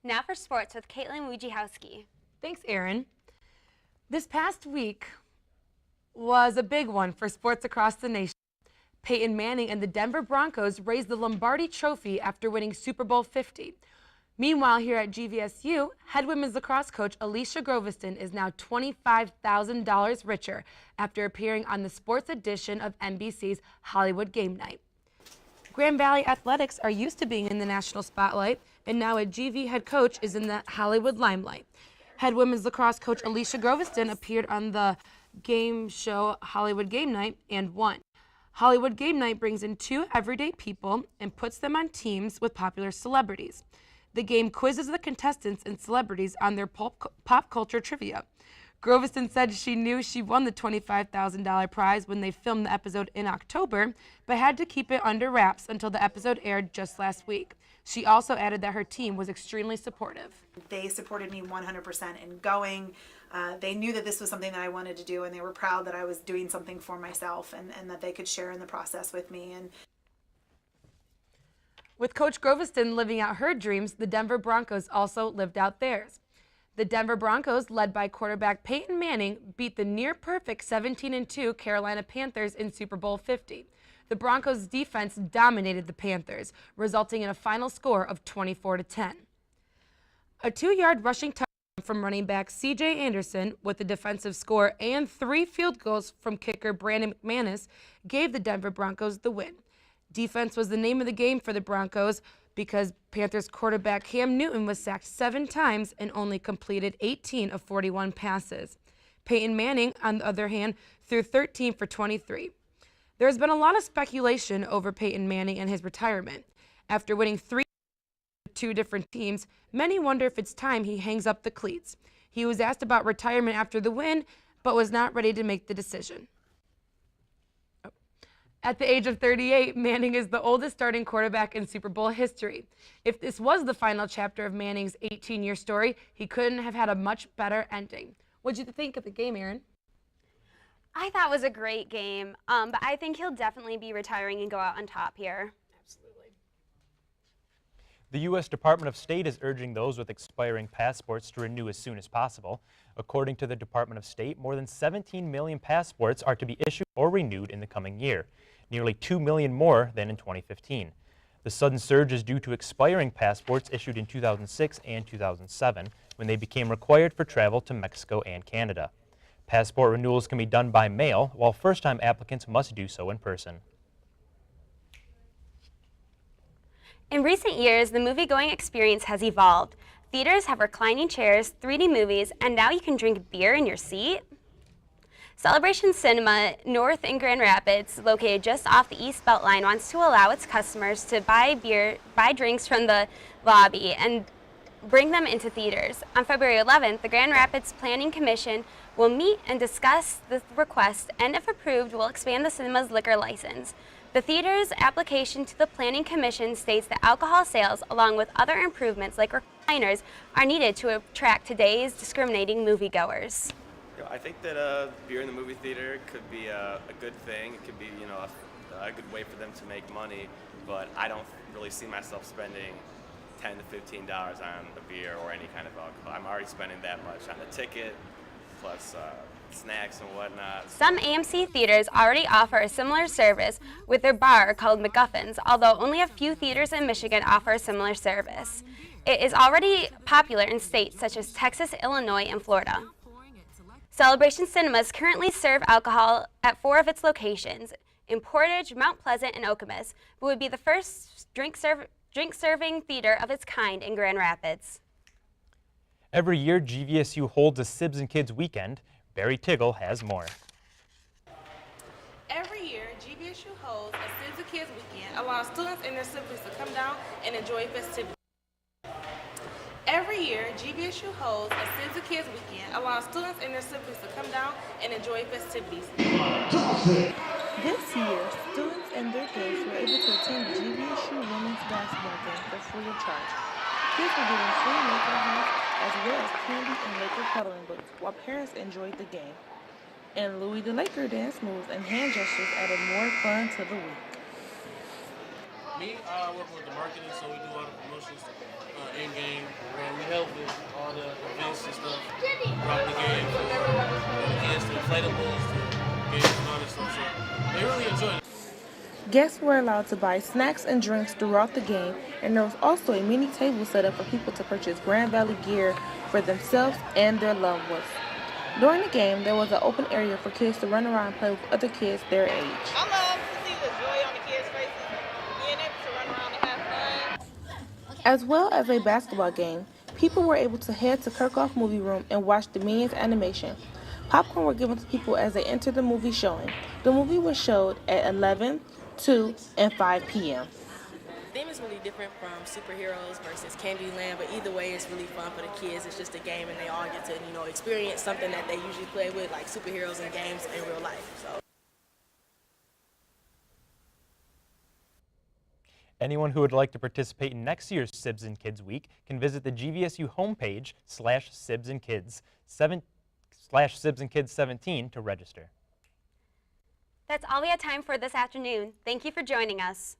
Now for sports with Caitlin Wojichowski. Thanks, Erin. This past week was a big one for sports across the nation. Peyton Manning and the Denver Broncos raised the Lombardi Trophy after winning Super Bowl 50. Meanwhile, here at GVSU, head women's lacrosse coach Alicia Groveston is now $25,000 richer after appearing on the sports edition of NBC's Hollywood Game Night. Grand Valley Athletics are used to being in the national spotlight, and now a GV head coach is in the Hollywood limelight. Head women's lacrosse coach Alicia Groveston appeared on the game show Hollywood Game Night and won. Hollywood Game Night brings in two everyday people and puts them on teams with popular celebrities. The game quizzes the contestants and celebrities on their pop culture trivia. Groveston said she knew she won the $25,000 prize when they filmed the episode in October, but had to keep it under wraps until the episode aired just last week. She also added that her team was extremely supportive. They supported me 100% in going. They knew that this was something that I wanted to do, and they were proud that I was doing something for myself and that they could share in the process with me. With Coach Groveston living out her dreams, the Denver Broncos also lived out theirs. The Denver Broncos, led by quarterback Peyton Manning, beat the near-perfect 17-2 Carolina Panthers in Super Bowl 50. The Broncos' defense dominated the Panthers, resulting in a final score of 24-10. A 2-yard rushing touchdown from running back C.J. Anderson with a defensive score and 3 field goals from kicker Brandon McManus gave the Denver Broncos the win. Defense was the name of the game for the Broncos because Panthers quarterback Cam Newton was sacked 7 times and only completed 18 of 41 passes. Peyton Manning, on the other hand, threw 13 for 23. There has been a lot of speculation over Peyton Manning and his retirement. After winning 3 with 2 different teams, many wonder if it's time he hangs up the cleats. He was asked about retirement after the win, but was not ready to make the decision. At the age of 38, Manning is the oldest starting quarterback in Super Bowl history. If this was the final chapter of Manning's 18-year story, he couldn't have had a much better ending. What did you think of the game, Erin? I thought it was a great game, but I think he'll definitely be retiring and go out on top here. Absolutely. The U.S. Department of State is urging those with expiring passports to renew as soon as possible. According to the Department of State, more than 17 million passports are to be issued or renewed in the coming year, nearly 2 million more than in 2015. The sudden surge is due to expiring passports issued in 2006 and 2007, when they became required for travel to Mexico and Canada. Passport renewals can be done by mail, while first-time applicants must do so in person. In recent years, the movie-going experience has evolved. Theaters have reclining chairs, 3D movies, and now you can drink beer in your seat. Celebration Cinema North in Grand Rapids, located just off the East Beltline, wants to allow its customers to buy drinks from the lobby and bring them into theaters. On February 11th, the Grand Rapids Planning Commission will meet and discuss the request, and if approved, will expand the cinema's liquor license. The theater's application to the Planning Commission states that alcohol sales, along with other improvements like recliners, are needed to attract today's discriminating moviegoers. I think that beer in the movie theater could be a good thing. It could be, a good way for them to make money, but I don't really see myself spending $10 to $15 on a beer or any kind of alcohol. I'm already spending that much on the ticket, plus snacks and whatnot. Some AMC theaters already offer a similar service with their bar called McGuffin's, although only a few theaters in Michigan offer a similar service. It is already popular in states such as Texas, Illinois, and Florida. Celebration Cinemas currently serve alcohol at 4 of its locations, in Portage, Mount Pleasant, and Okemos, but would be the first drink-serving theater of its kind in Grand Rapids. Every year, GVSU holds a Sibs and Kids weekend. Barry Tiggle has more. Every year, GVSU holds a Sibs and Kids weekend, allowing students and their siblings to come down and enjoy festivities. Every year, GVSU holds a Sibs and Kids weekend, allowing students and their siblings to come down and enjoy festivities. This year, students and their kids were able to attend the GVSU women's basketball game for free of charge. Kids were given free Laker hats as well as candy and Laker coloring books, while parents enjoyed the game. And Louis the Laker dance moves and hand gestures added more fun to the week. Me, I work with the marketing, so we do all the promotions in-game, and we help with all the events and stuff throughout the game for the kids, the inflatables, the games, and all this stuff. So they really enjoy it. Guests were allowed to buy snacks and drinks throughout the game, and there was also a mini table set up for people to purchase Grand Valley gear for themselves and their loved ones. During the game, there was an open area for kids to run around and play with other kids their age. I love to see the joy on the kids' faces, being able to run around and have fun. As well as a basketball game, people were able to head to Kirkhoff Movie Room and watch the Minions animation. Popcorn were given to people as they entered the movie showing. The movie was showed at 11, 2, and 5 p.m. Theme is really different from superheroes versus Candyland, but either way, it's really fun for the kids. It's just a game, and they all get to, experience something that they usually play with, like superheroes and games in real life. So. Anyone who would like to participate in next year's Sibs and Kids Week can visit the GVSU homepage /Sibs and Kids /Sibs and Kids 17 to register. That's all we had time for this afternoon. Thank you for joining us.